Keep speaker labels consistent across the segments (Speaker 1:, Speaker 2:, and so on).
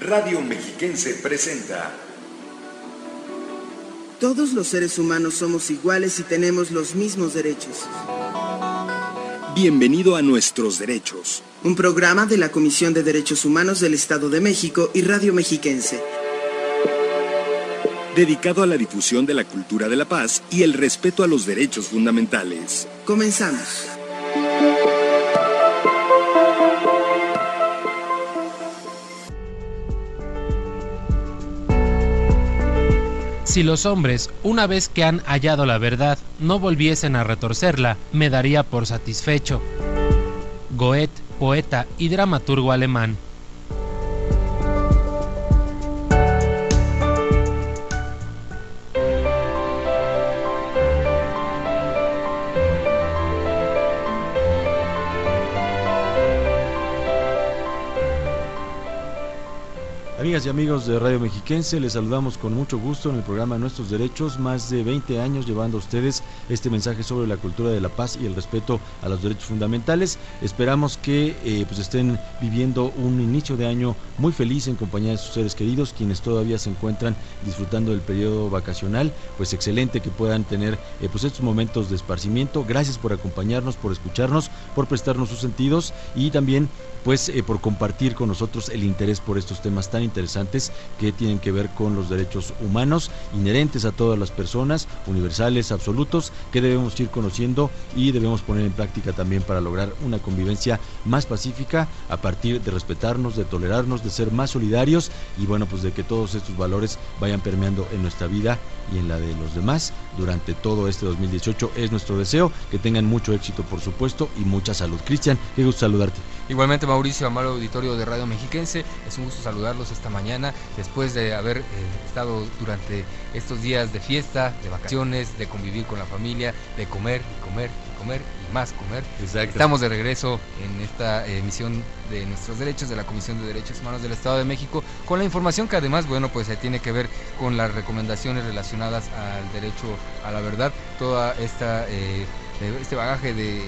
Speaker 1: Radio Mexiquense presenta.
Speaker 2: Todos los seres humanos somos iguales y tenemos los mismos derechos.
Speaker 1: Bienvenido a Nuestros Derechos.
Speaker 2: Un programa de la Comisión de Derechos Humanos del Estado de México y Radio Mexiquense.
Speaker 1: Dedicado a la difusión de la cultura de la paz y el respeto a los derechos fundamentales.
Speaker 2: Comenzamos.
Speaker 3: Si los hombres, una vez que han hallado la verdad, no volviesen a retorcerla, me daría por satisfecho. Goethe, poeta y dramaturgo alemán.
Speaker 4: Amigas y amigos de Radio Mexiquense, les saludamos con mucho gusto en el programa Nuestros Derechos, más de 20 años llevando a ustedes este mensaje sobre la cultura de la paz y el respeto a los derechos fundamentales. Esperamos que estén viviendo un inicio de año muy feliz en compañía de sus seres queridos, quienes todavía se encuentran disfrutando del periodo vacacional, pues excelente que puedan tener estos momentos de esparcimiento. Gracias por acompañarnos, por escucharnos, por prestarnos sus sentidos y también por compartir con nosotros el interés por estos temas tan interesantes que tienen que ver con los derechos humanos inherentes a todas las personas, universales, absolutos, que debemos ir conociendo y debemos poner en práctica también para lograr una convivencia más pacífica a partir de respetarnos, de tolerarnos, de ser más solidarios y de que todos estos valores vayan permeando en nuestra vida y en la de los demás durante todo este 2018. Es nuestro deseo, que tengan mucho éxito por supuesto y mucha salud. Cristian, qué gusto saludarte.
Speaker 5: Igualmente, Mauricio, amable auditorio de Radio Mexiquense, es un gusto saludarlos esta mañana después de haber estado durante estos días de fiesta, de vacaciones, de convivir con la familia, de comer y más comer.
Speaker 4: Exacto.
Speaker 5: Estamos de regreso en esta emisión de Nuestros Derechos de la Comisión de Derechos Humanos del Estado de México, con la información que además, tiene que ver con las recomendaciones relacionadas al derecho a la verdad, toda esta este bagaje de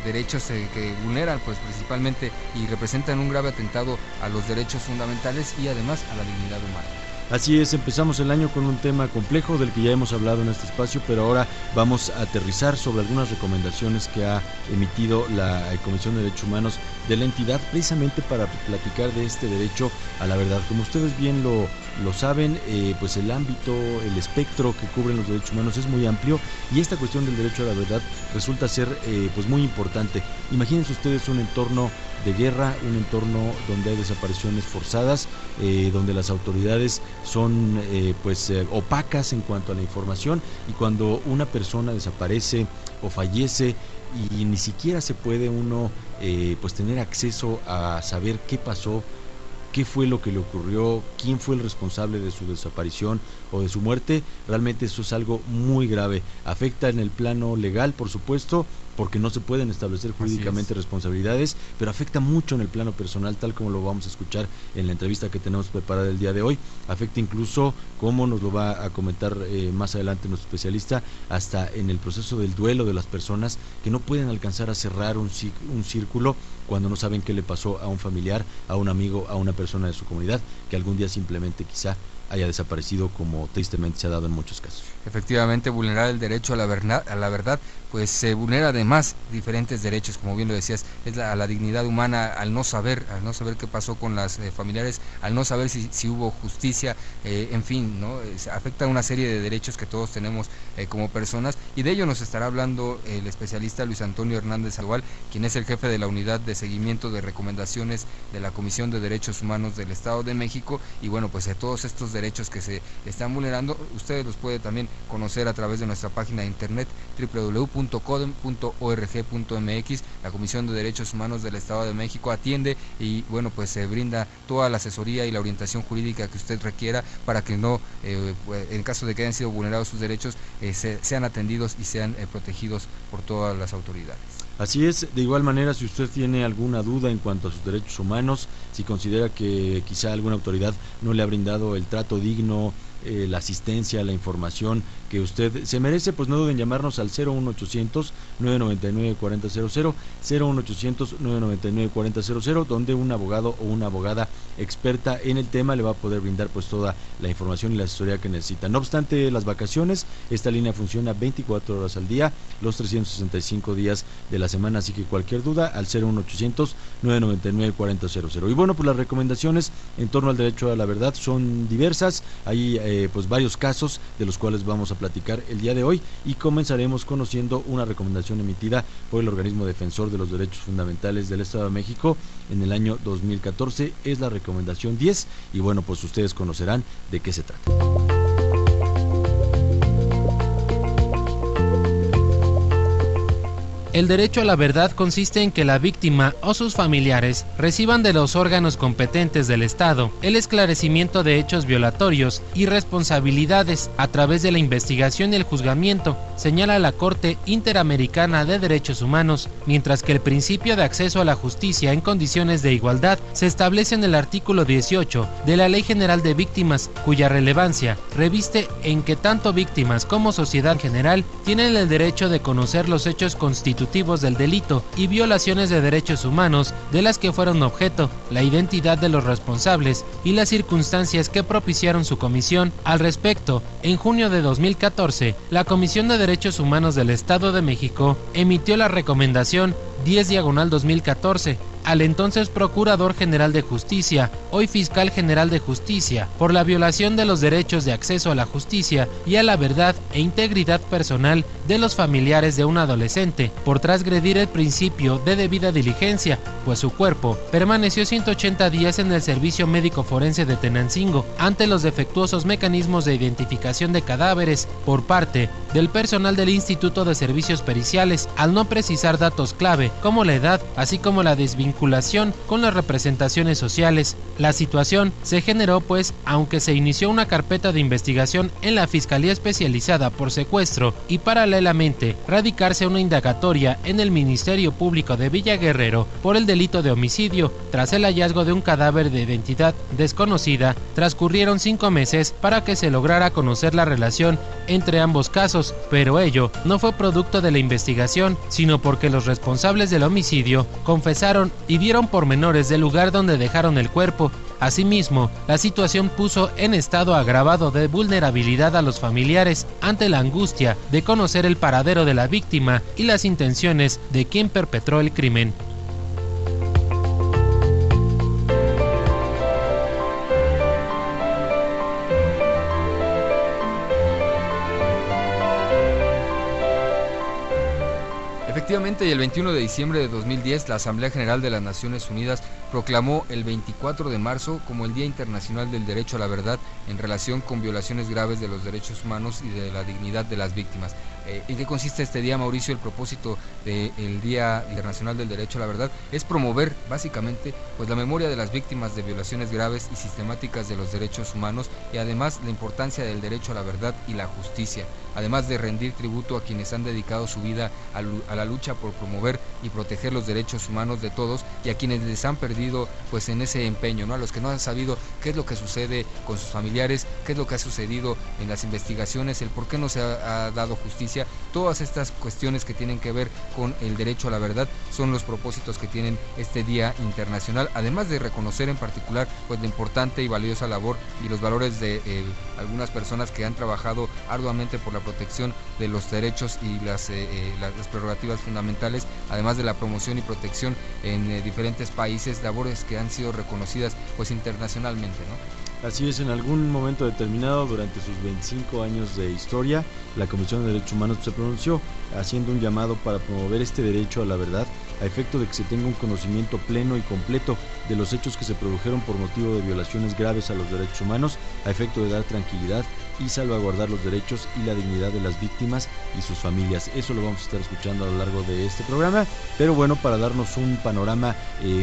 Speaker 5: derechos que vulneran principalmente y representan un grave atentado a los derechos fundamentales y además a la dignidad humana.
Speaker 4: Así es, empezamos el año con un tema complejo del que ya hemos hablado en este espacio, pero ahora vamos a aterrizar sobre algunas recomendaciones que ha emitido la Comisión de Derechos Humanos de la entidad, precisamente para platicar de este derecho a la verdad. Como ustedes bien lo saben, el ámbito, el espectro que cubren los derechos humanos es muy amplio y esta cuestión del derecho a la verdad resulta ser muy importante. Imagínense ustedes un entorno de guerra, un entorno donde hay desapariciones forzadas, donde las autoridades son opacas en cuanto a la información, y cuando una persona desaparece o fallece y ni siquiera se puede uno tener acceso a saber qué pasó, qué fue lo que le ocurrió, quién fue el responsable de su desaparición o de su muerte, realmente eso es algo muy grave. Afecta en el plano legal, por supuesto, porque no se pueden establecer jurídicamente responsabilidades, pero afecta mucho en el plano personal, tal como lo vamos a escuchar en la entrevista que tenemos preparada el día de hoy. Afecta incluso, como nos lo va a comentar más adelante nuestro especialista, hasta en el proceso del duelo de las personas que no pueden alcanzar a cerrar un círculo cuando no saben qué le pasó a un familiar, a un amigo, a una persona de su comunidad, que algún día simplemente quizá haya desaparecido, como tristemente se ha dado en muchos casos.
Speaker 5: Efectivamente, vulnerar el derecho a la verdad, se vulnera además diferentes derechos, como bien lo decías, es a la dignidad humana, al no saber qué pasó con las familiares, al no saber si hubo justicia, afecta una serie de derechos que todos tenemos como personas, y de ello nos estará hablando el especialista Luis Antonio Hernández Agual, quien es el jefe de la unidad de seguimiento de recomendaciones de la Comisión de Derechos Humanos del Estado de México, y todos estos derechos que se están vulnerando, ustedes los pueden también conocer a través de nuestra página de internet www.codem.org.mx. La Comisión de Derechos Humanos del Estado de México atiende y se brinda toda la asesoría y la orientación jurídica que usted requiera para que en caso de que hayan sido vulnerados sus derechos, sean atendidos y sean protegidos por todas las autoridades.
Speaker 4: Así es, de igual manera, si usted tiene alguna duda en cuanto a sus derechos humanos, si considera que quizá alguna autoridad no le ha brindado el trato digno, la asistencia, la información que usted se merece, pues no duden en llamarnos al 01800 999 4000, 01800 999 4000, donde un abogado o una abogada experta en el tema le va a poder brindar pues toda la información y la asesoría que necesita. No obstante las vacaciones, esta línea funciona 24 horas al día, los 365 días de la semana, así que cualquier duda al 01800 999 4000. Y bueno, pues las recomendaciones en torno al derecho a la verdad son diversas. Hay pues varios casos de los cuales vamos a platicar el día de hoy, y comenzaremos conociendo una recomendación emitida por el organismo defensor de los derechos fundamentales del Estado de México en el año 2014. Es la recomendación 10, y bueno, pues ustedes conocerán de qué se trata.
Speaker 3: El derecho a la verdad consiste en que la víctima o sus familiares reciban de los órganos competentes del Estado el esclarecimiento de hechos violatorios y responsabilidades a través de la investigación y el juzgamiento, señala la Corte Interamericana de Derechos Humanos, mientras que el principio de acceso a la justicia en condiciones de igualdad se establece en el artículo 18 de la Ley General de Víctimas, cuya relevancia reviste en que tanto víctimas como sociedad en general tienen el derecho de conocer los hechos constitutivos del delito y violaciones de derechos humanos de las que fueron objeto, la identidad de los responsables y las circunstancias que propiciaron su comisión. Al respecto, en junio de 2014, la Comisión de Derechos Humanos del Estado de México emitió la recomendación 10/2014 al entonces Procurador General de Justicia, hoy Fiscal General de Justicia, por la violación de los derechos de acceso a la justicia y a la verdad e integridad personal de los familiares de un adolescente, por transgredir el principio de debida diligencia, pues su cuerpo permaneció 180 días en el Servicio Médico Forense de Tenancingo ante los defectuosos mecanismos de identificación de cadáveres por parte del personal del Instituto de Servicios Periciales, al no precisar datos clave como la edad, así como la desvinculación con las representaciones sociales. La situación se generó pues, aunque se inició una carpeta de investigación en la Fiscalía Especializada por Secuestro y paralelamente radicarse una indagatoria en el Ministerio Público de Villa Guerrero por el delito de homicidio, tras el hallazgo de un cadáver de identidad desconocida, transcurrieron 5 meses para que se lograra conocer la relación entre ambos casos, pero ello no fue producto de la investigación, sino porque los responsables del homicidio confesaron y dieron pormenores del lugar donde dejaron el cuerpo. Asimismo, la situación puso en estado agravado de vulnerabilidad a los familiares ante la angustia de conocer el paradero de la víctima y las intenciones de quien perpetró el crimen.
Speaker 5: Efectivamente, y el 21 de diciembre de 2010, la Asamblea General de las Naciones Unidas proclamó el 24 de marzo como el Día Internacional del Derecho a la Verdad en relación con violaciones graves de los derechos humanos y de la dignidad de las víctimas. ¿En qué consiste este día, Mauricio? El propósito del Día Internacional del Derecho a la Verdad es promover, básicamente, pues la memoria de las víctimas de violaciones graves y sistemáticas de los derechos humanos, y además la importancia del derecho a la verdad y la justicia, además de rendir tributo a quienes han dedicado su vida a la lucha por promover y proteger los derechos humanos de todos, y a quienes les han perdido pues en ese empeño, ¿no? A los que no han sabido qué es lo que sucede con sus familiares, qué es lo que ha sucedido en las investigaciones, el por qué no se ha dado justicia. Todas estas cuestiones que tienen que ver con el derecho a la verdad son los propósitos que tienen este Día Internacional, además de reconocer en particular pues la importante y valiosa labor y los valores de algunas personas que han trabajado arduamente por la protección de los derechos y las prerrogativas fundamentales, además de la promoción y protección en diferentes países, labores que han sido reconocidas pues internacionalmente, ¿no?
Speaker 4: Así es, en algún momento determinado durante sus 25 años de historia, la Comisión de Derechos Humanos se pronunció haciendo un llamado para promover este derecho a la verdad a efecto de que se tenga un conocimiento pleno y completo de los hechos que se produjeron por motivo de violaciones graves a los derechos humanos, a efecto de dar tranquilidad y salvaguardar los derechos y la dignidad de las víctimas y sus familias. Eso lo vamos a estar escuchando a lo largo de este programa, pero bueno, para darnos un panorama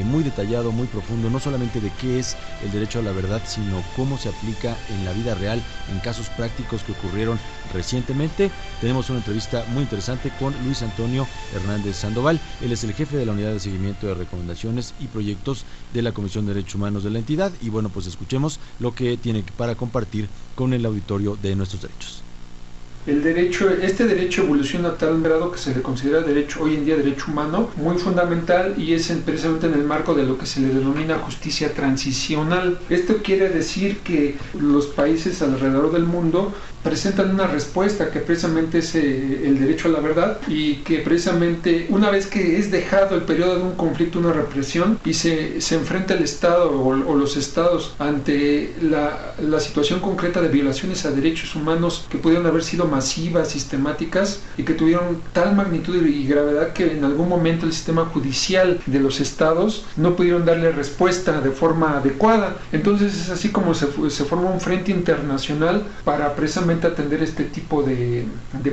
Speaker 4: muy detallado, muy profundo, no solamente de qué es el derecho a la verdad, sino cómo se aplica en la vida real, en casos prácticos que ocurrieron recientemente. Tenemos una entrevista muy interesante con Luis Antonio Hernández Sandoval. Él es el jefe de la Unidad de Seguimiento de Recomendaciones y Proyectos de la Comisión de Derechos Humanos de la entidad. Y bueno, pues escuchemos lo que tiene para compartir con el auditorio de Nuestros Derechos.
Speaker 6: Este derecho evoluciona a tal grado que se le considera derecho hoy en día derecho humano muy fundamental, y es precisamente en el marco de lo que se le denomina justicia transicional. Esto quiere decir que los países alrededor del mundo presentan una respuesta que precisamente es el derecho a la verdad, y que precisamente una vez que es dejado el periodo de un conflicto, una represión, y se enfrenta el Estado o los Estados ante la situación concreta de violaciones a derechos humanos que pudieron haber sido masivas, sistemáticas, y que tuvieron tal magnitud y gravedad que en algún momento el sistema judicial de los estados no pudieron darle respuesta de forma adecuada. Entonces es así como se forma un frente internacional para precisamente atender este tipo de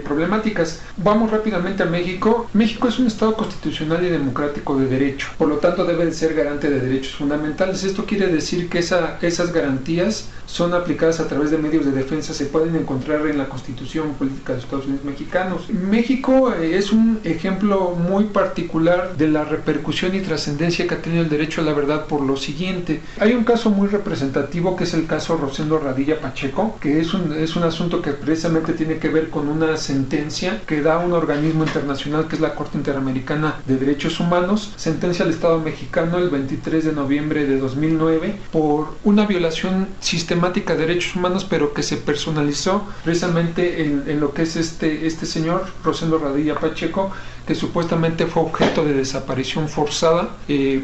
Speaker 6: problemáticas. Vamos rápidamente a México. México es un estado constitucional y democrático de derecho, por lo tanto debe de ser garante de derechos fundamentales. Esto quiere decir que esas garantías son aplicadas a través de medios de defensa, se pueden encontrar en la Constitución Política de los Estados Unidos Mexicanos. México es un ejemplo muy particular de la repercusión y trascendencia que ha tenido el derecho a la verdad por lo siguiente. Hay un caso muy representativo que es el caso Rosendo Radilla Pacheco, que es un asunto que precisamente tiene que ver con una sentencia que da un organismo internacional que es la Corte Interamericana de Derechos Humanos, sentencia al Estado mexicano el 23 de noviembre de 2009 por una violación sistemática de derechos humanos, pero que se personalizó precisamente en lo que es este señor Rosendo Radilla Pacheco, que supuestamente fue objeto de desaparición forzada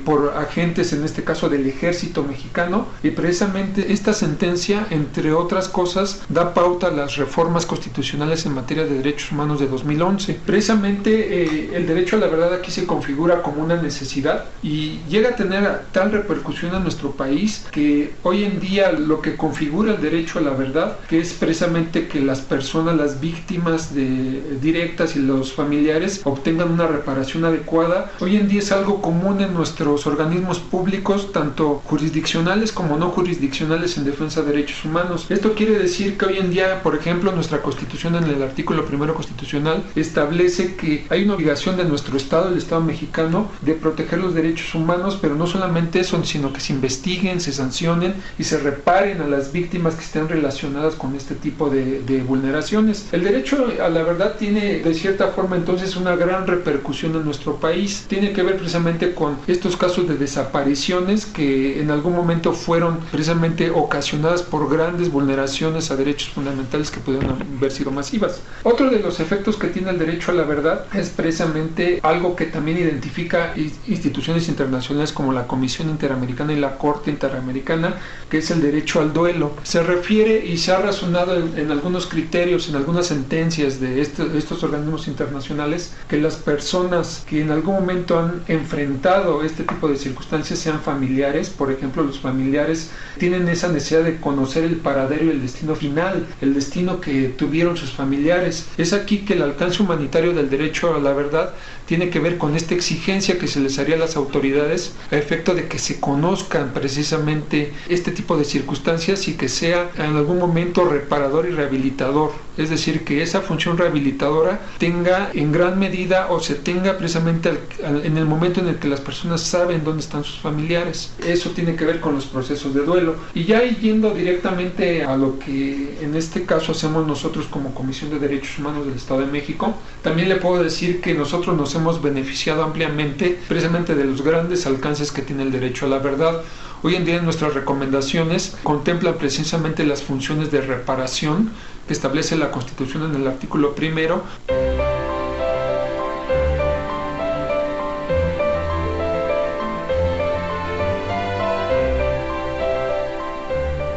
Speaker 6: por agentes, en este caso del ejército mexicano, y precisamente esta sentencia, entre otras cosas, da pauta a las reformas constitucionales en materia de derechos humanos de 2011. Precisamente el derecho a la verdad aquí se configura como una necesidad y llega a tener tal repercusión en nuestro país que hoy en día lo que configura el derecho a la verdad, que es precisamente que las personas, las víctimas directas y los familiares obtengan una reparación adecuada, hoy en día es algo común en nuestros organismos públicos, tanto jurisdiccionales como no jurisdiccionales, en defensa de derechos humanos. Esto quiere decir que hoy en día, por ejemplo, nuestra Constitución, en el artículo 1 constitucional, establece que hay una obligación de nuestro Estado, el Estado mexicano, de proteger los derechos humanos, pero no solamente eso, sino que se investiguen, se sancionen y se reparen a las víctimas que estén relacionadas con este tipo de vulneraciones. El derecho a la verdad tiene de cierta forma entonces una gran repercusión en nuestro país. Tiene que ver precisamente con estos casos de desapariciones que en algún momento fueron precisamente ocasionadas por grandes vulneraciones a derechos fundamentales que pudieron haber sido masivas. Otro de los efectos que tiene el derecho a la verdad es precisamente algo que también identifica instituciones internacionales como la Comisión Interamericana y la Corte Interamericana, que es el derecho al duelo. Se refiere y se ha razonado en algunos criterios, en algunas sentencias de estos organismos internacionales, que las personas que en algún momento han enfrentado este tipo de circunstancias, sean familiares, por ejemplo, los familiares tienen esa necesidad de conocer el paradero y el destino final, el destino que tuvieron sus familiares. Es aquí que el alcance humanitario del derecho a la verdad tiene que ver con esta exigencia que se les haría a las autoridades a efecto de que se conozcan precisamente este tipo de circunstancias y que sea en algún momento reparador y rehabilitador. Es decir, que esa función rehabilitadora tenga en gran medida o se tenga precisamente en el momento en el que las personas saben dónde están sus familiares. Eso tiene que ver con los procesos de duelo. Y ya yendo directamente a lo que en este caso hacemos nosotros como Comisión de Derechos Humanos del Estado de México, también le puedo decir que nosotros nos hemos beneficiado ampliamente precisamente de los grandes alcances que tiene el derecho a la verdad. Hoy en día nuestras recomendaciones contemplan precisamente las funciones de reparación que establece la Constitución en el artículo 1.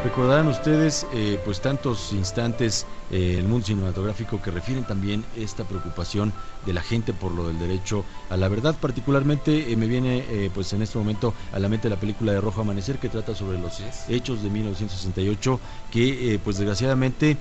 Speaker 4: Recordarán ustedes pues tantos instantes en el mundo cinematográfico que refieren también esta preocupación de la gente por lo del derecho a la verdad. Particularmente me viene pues en este momento a la mente la película de Rojo Amanecer, que trata sobre los hechos de 1968 que pues desgraciadamente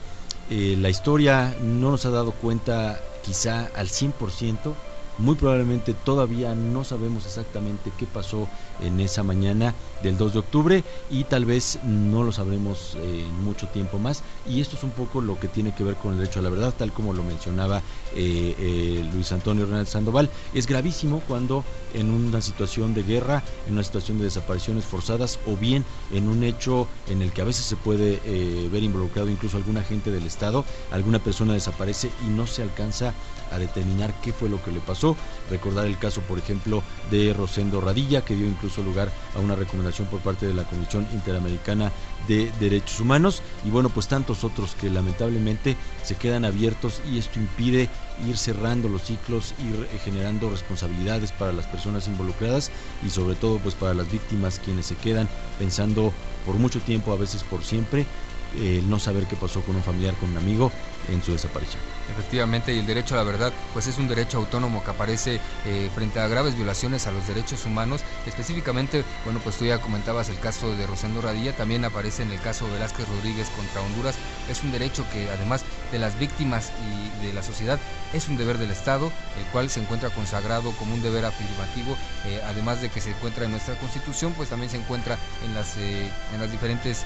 Speaker 4: La historia no nos ha dado cuenta quizá al 100%. Muy probablemente todavía no sabemos exactamente qué pasó en esa mañana del 2 de octubre y tal vez no lo sabremos en mucho tiempo más, y esto es un poco lo que tiene que ver con el derecho a la verdad, tal como lo mencionaba Luis Antonio Hernández Sandoval. Es gravísimo cuando en una situación de guerra, en una situación de desapariciones forzadas o bien en un hecho en el que a veces se puede ver involucrado incluso algún agente del Estado, alguna persona desaparece y no se alcanza a determinar qué fue lo que le pasó. Recordar el caso, por ejemplo, de Rosendo Radilla, que dio incluso lugar a una recomendación por parte de la Comisión Interamericana de Derechos Humanos, y bueno, pues tantos otros que lamentablemente se quedan abiertos, y esto impide ir cerrando los ciclos, ir generando responsabilidades para las personas involucradas y sobre todo pues para las víctimas, quienes se quedan pensando por mucho tiempo, a veces por siempre, no saber qué pasó con un familiar, con un amigo en su desaparición.
Speaker 5: Efectivamente, y el derecho a la verdad pues es un derecho autónomo que aparece frente a graves violaciones a los derechos humanos. Específicamente, bueno, pues tú ya comentabas el caso de Rosendo Radilla, también aparece en el caso Velázquez Rodríguez contra Honduras. Es un derecho que, además de las víctimas y de la sociedad, es un deber del Estado, el cual se encuentra consagrado como un deber afirmativo, además de que se encuentra en nuestra Constitución, pues también se encuentra en las diferentes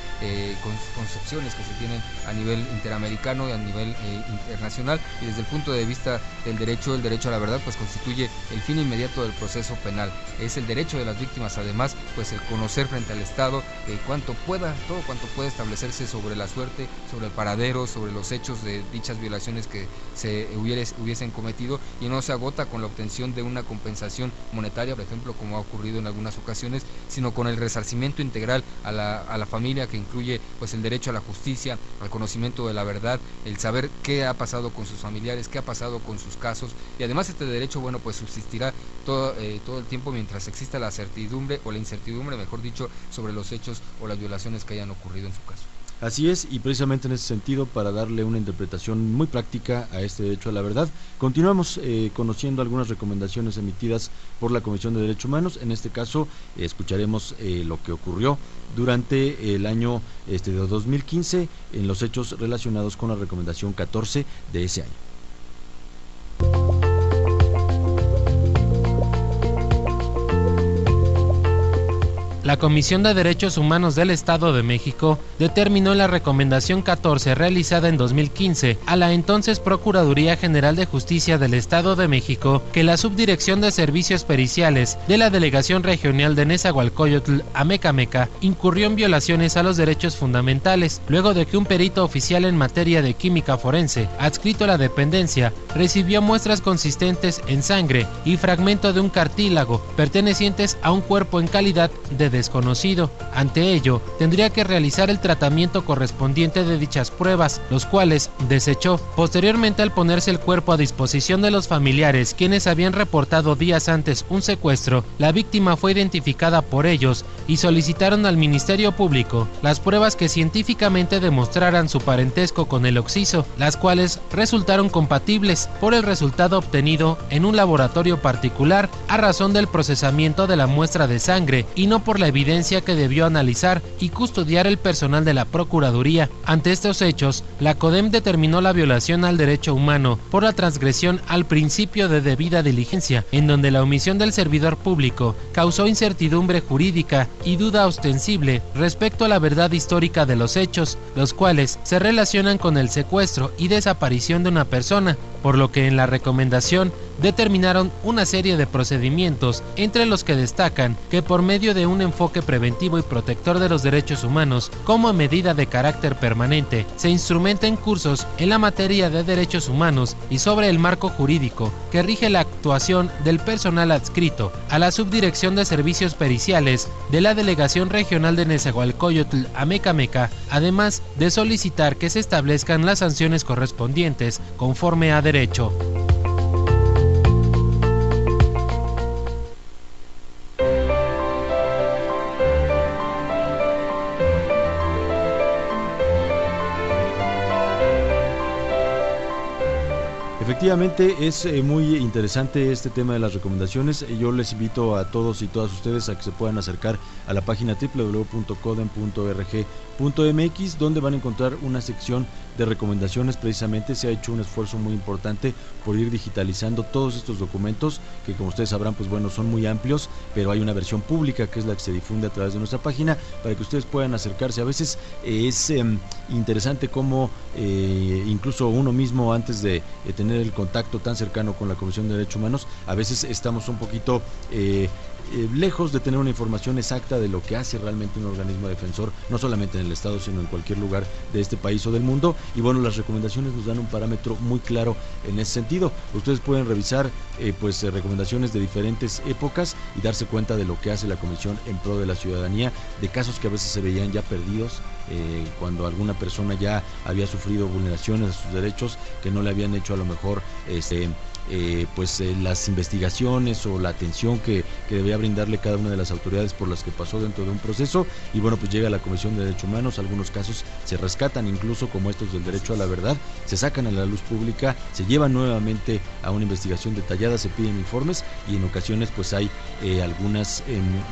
Speaker 5: concepciones que se tienen a nivel interamericano y a nivel internacional. Y desde el punto de vista del derecho, el derecho a la verdad pues constituye el fin inmediato del proceso penal. Es el derecho de las víctimas, además, pues el conocer frente al Estado todo cuanto pueda establecerse sobre la suerte, sobre el paradero, sobre los hechos de dichas violaciones que se hubiesen cometido, y no se agota con la obtención de una compensación monetaria, por ejemplo, como ha ocurrido en algunas ocasiones, sino con el resarcimiento integral a la familia, que incluye pues el derecho a la justicia, al conocimiento de la verdad, el saber qué ha pasado con sus familiares, qué ha pasado con sus casos, y además este derecho, bueno, pues subsistirá todo el tiempo mientras exista la certidumbre o la incertidumbre, mejor dicho, sobre los hechos o las violaciones que hayan ocurrido en su caso.
Speaker 4: Así es, y precisamente en ese sentido, para darle una interpretación muy práctica a este derecho a la verdad, continuamos conociendo algunas recomendaciones emitidas por la Comisión de Derechos Humanos. En este caso, escucharemos lo que ocurrió durante el año de 2015 en los hechos relacionados con la recomendación 14 de ese año.
Speaker 3: La Comisión de Derechos Humanos del Estado de México determinó en la Recomendación 14 realizada en 2015 a la entonces Procuraduría General de Justicia del Estado de México que la Subdirección de Servicios Periciales de la Delegación Regional de Nezahualcóyotl, Amecameca, incurrió en violaciones a los derechos fundamentales, luego de que un perito oficial en materia de química forense, adscrito a la dependencia, recibió muestras consistentes en sangre y fragmento de un cartílago pertenecientes a un cuerpo en calidad de desconocido. Ante ello, tendría que realizar el tratamiento correspondiente de dichas pruebas, los cuales desechó. Posteriormente, al ponerse el cuerpo a disposición de los familiares, quienes habían reportado días antes un secuestro, la víctima fue identificada por ellos y solicitaron al Ministerio Público las pruebas que científicamente demostraran su parentesco con el occiso, las cuales resultaron compatibles por el resultado obtenido en un laboratorio particular a razón del procesamiento de la muestra de sangre y no por la evidencia que debió analizar y custodiar el personal de la Procuraduría. Ante estos hechos, la CODEM determinó la violación al derecho humano por la transgresión al principio de debida diligencia, en donde la omisión del servidor público causó incertidumbre jurídica y duda ostensible respecto a la verdad histórica de los hechos, los cuales se relacionan con el secuestro y desaparición de una persona, por lo que en la recomendación determinaron una serie de procedimientos, entre los que destacan que por medio de un enfoque preventivo y protector de los derechos humanos como medida de carácter permanente, se instrumenten cursos en la materia de derechos humanos y sobre el marco jurídico que rige la actuación del personal adscrito a la Subdirección de Servicios Periciales de la Delegación Regional de Nezahualcóyotl, Amecameca, además de solicitar que se establezcan las sanciones correspondientes conforme a derecho.
Speaker 4: Efectivamente, es muy interesante este tema de las recomendaciones. Yo les invito a todos y todas ustedes a que se puedan acercar a la página www.codem.org.mx, donde van a encontrar una sección de recomendaciones. Precisamente se ha hecho un esfuerzo muy importante por ir digitalizando todos estos documentos, que como ustedes sabrán, pues bueno, son muy amplios, pero hay una versión pública que es la que se difunde a través de nuestra página para que ustedes puedan acercarse. A veces es interesante cómo incluso uno mismo, antes de tener el contacto tan cercano con la Comisión de Derechos Humanos, a veces estamos un poquito lejos de tener una información exacta de lo que hace realmente un organismo defensor, no solamente en el Estado, sino en cualquier lugar de este país o del mundo. Y bueno, las recomendaciones nos dan un parámetro muy claro en ese sentido. Ustedes pueden revisar recomendaciones de diferentes épocas y darse cuenta de lo que hace la Comisión en pro de la ciudadanía, de casos que a veces se veían ya perdidos, cuando alguna persona ya había sufrido vulneraciones de sus derechos que no le habían hecho a lo mejor las investigaciones o la atención que debía brindarle cada una de las autoridades por las que pasó dentro de un proceso. Y bueno, pues llega la Comisión de Derechos Humanos, algunos casos se rescatan, incluso como estos del derecho a la verdad, se sacan a la luz pública, se llevan nuevamente a una investigación detallada, se piden informes y en ocasiones pues hay algunas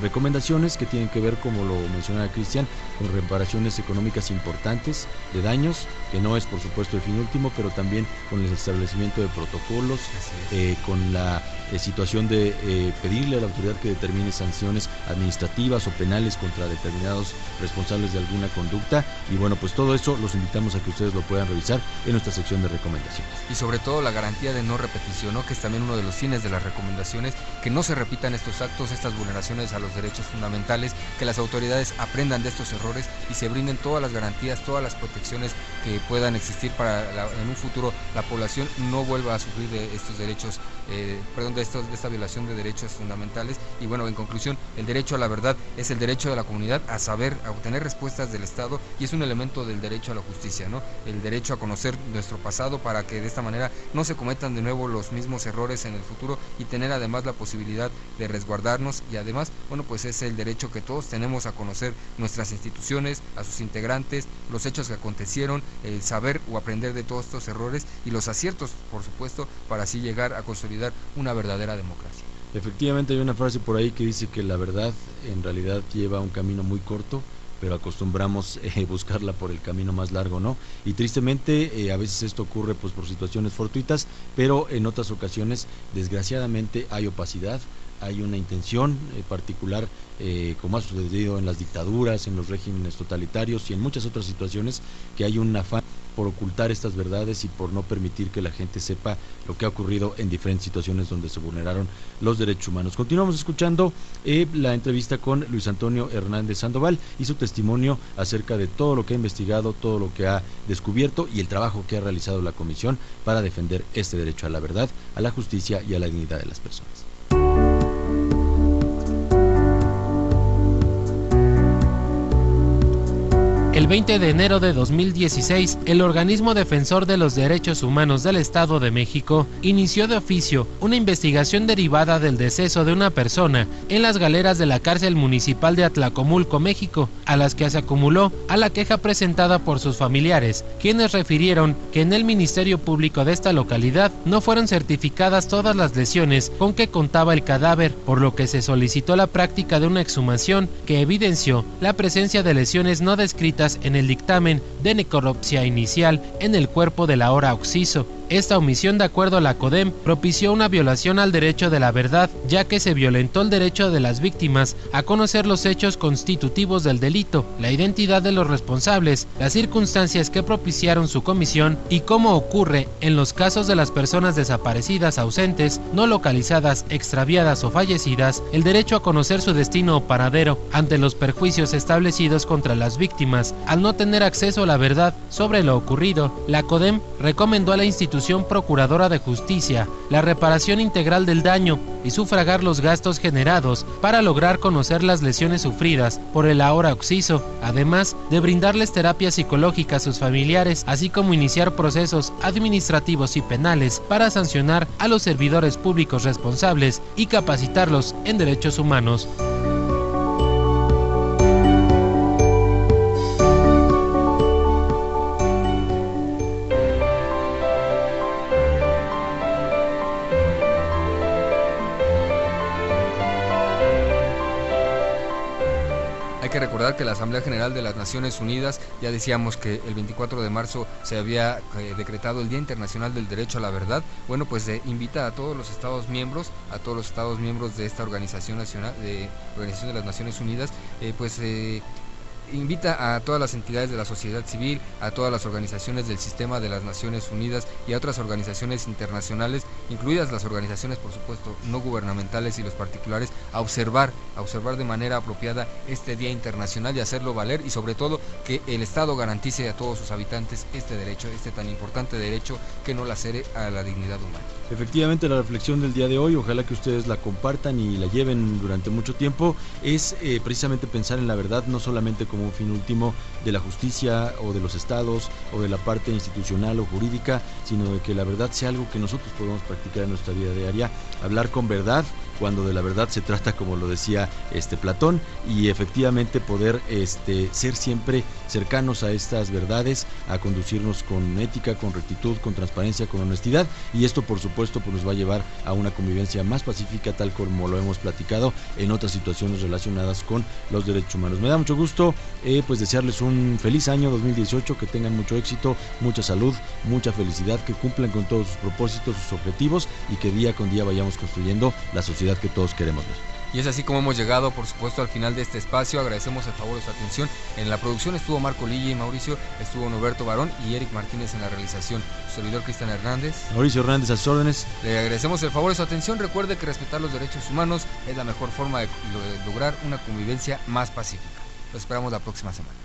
Speaker 4: recomendaciones que tienen que ver, como lo mencionaba Cristian, con reparaciones económicas importantes de daños, que no es por supuesto el fin último, pero también con el establecimiento de protocolos, con la situación de pedirle a la autoridad que determine sanciones administrativas o penales contra determinados responsables de alguna conducta. Y bueno, pues todo eso los invitamos a que ustedes lo puedan revisar en nuestra sección de recomendaciones.
Speaker 5: Y sobre todo la garantía de no repetición, ¿no? Que es también uno de los fines de las recomendaciones, que no se repitan estos actos, estas vulneraciones a los derechos fundamentales, que las autoridades aprendan de estos errores y se brinden todas las garantías, todas las protecciones que puedan existir para en un futuro la población no vuelva a sufrir de estos derechos, de esta violación de derechos fundamentales. Y bueno, en conclusión, el derecho a la verdad es el derecho de la comunidad a saber, a obtener respuestas del Estado, y es un elemento del derecho a la justicia, ¿no? El derecho a conocer nuestro pasado para que de esta manera no se cometan de nuevo los mismos errores en el futuro, y tener además la posibilidad de resguardarnos. Y además, bueno, pues es el derecho que todos tenemos a conocer nuestras instituciones, a sus integrantes, los hechos que acontecieron, el saber o aprender de todos estos errores y los aciertos, por supuesto, para así llegar a consolidar una verdadera democracia.
Speaker 4: Efectivamente, hay una frase por ahí que dice que la verdad en realidad lleva un camino muy corto, pero acostumbramos buscarla por el camino más largo, ¿no? Y tristemente a veces esto ocurre pues por situaciones fortuitas, pero en otras ocasiones desgraciadamente hay opacidad, hay una intención particular, como ha sucedido en las dictaduras, en los regímenes totalitarios y en muchas otras situaciones, que hay un afán por ocultar estas verdades y por no permitir que la gente sepa lo que ha ocurrido en diferentes situaciones donde se vulneraron los derechos humanos. Continuamos escuchando la entrevista con Luis Antonio Hernández Sandoval y su testimonio acerca de todo lo que ha investigado, todo lo que ha descubierto y el trabajo que ha realizado la Comisión para defender este derecho a la verdad, a la justicia y a la dignidad de las personas.
Speaker 3: El 20 de enero de 2016, el Organismo Defensor de los Derechos Humanos del Estado de México inició de oficio una investigación derivada del deceso de una persona en las galeras de la cárcel municipal de Atlacomulco, México, a las que se acumuló a la queja presentada por sus familiares, quienes refirieron que en el Ministerio Público de esta localidad no fueron certificadas todas las lesiones con que contaba el cadáver, por lo que se solicitó la práctica de una exhumación que evidenció la presencia de lesiones no descritas en el dictamen de necropsia inicial en el cuerpo del ahora occiso. Esta omisión, de acuerdo a la CODEM, propició una violación al derecho de la verdad, ya que se violentó el derecho de las víctimas a conocer los hechos constitutivos del delito, la identidad de los responsables, las circunstancias que propiciaron su comisión y, como ocurre en los casos de las personas desaparecidas, ausentes, no localizadas, extraviadas o fallecidas, el derecho a conocer su destino o paradero ante los perjuicios establecidos contra las víctimas. Al no tener acceso a la verdad sobre lo ocurrido, la CODEM recomendó a la institución procuradora de justicia la reparación integral del daño y sufragar los gastos generados para lograr conocer las lesiones sufridas por el ahora occiso, además de brindarles terapia psicológica a sus familiares, así como iniciar procesos administrativos y penales para sancionar a los servidores públicos responsables y capacitarlos en derechos humanos.
Speaker 5: recordar que la Asamblea General de las Naciones Unidas, ya decíamos que el 24 de marzo se había decretado el Día Internacional del Derecho a la Verdad. Bueno, pues invita a todos los Estados miembros, de esta Organización Nacional, Organización de las Naciones Unidas, invita a todas las entidades de la sociedad civil, a todas las organizaciones del sistema de las Naciones Unidas y a otras organizaciones internacionales, incluidas las organizaciones, por supuesto, no gubernamentales y los particulares, a observar de manera apropiada este Día Internacional y hacerlo valer, y sobre todo que el Estado garantice a todos sus habitantes este derecho, este tan importante derecho que no lacere a la dignidad humana.
Speaker 4: Efectivamente, la reflexión del día de hoy, ojalá que ustedes la compartan y la lleven durante mucho tiempo, es precisamente pensar en la verdad, no solamente como un fin último de la justicia o de los estados o de la parte institucional o jurídica, sino de que la verdad sea algo que nosotros podamos practicar en nuestra vida diaria, hablar con verdad cuando de la verdad se trata, como lo decía Platón, y efectivamente poder ser siempre cercanos a estas verdades, a conducirnos con ética, con rectitud, con transparencia, con honestidad, y esto por supuesto pues nos va a llevar a una convivencia más pacífica, tal como lo hemos platicado en otras situaciones relacionadas con los derechos humanos. Me da mucho gusto pues desearles un feliz año 2018, que tengan mucho éxito, mucha salud, mucha felicidad, que cumplan con todos sus propósitos, sus objetivos, y que día con día vayamos construyendo la sociedad que todos queremos ver.
Speaker 5: Y es así como hemos llegado, por supuesto, al final de este espacio. Agradecemos el favor de su atención. En la producción estuvo Marco Lilla y Mauricio, estuvo Norberto Barón y Eric Martínez en la realización. Su servidor Cristian Hernández.
Speaker 4: Mauricio Hernández a sus órdenes.
Speaker 5: Le agradecemos el favor de su atención. Recuerde que respetar los derechos humanos es la mejor forma de lograr una convivencia más pacífica. Lo esperamos la próxima semana.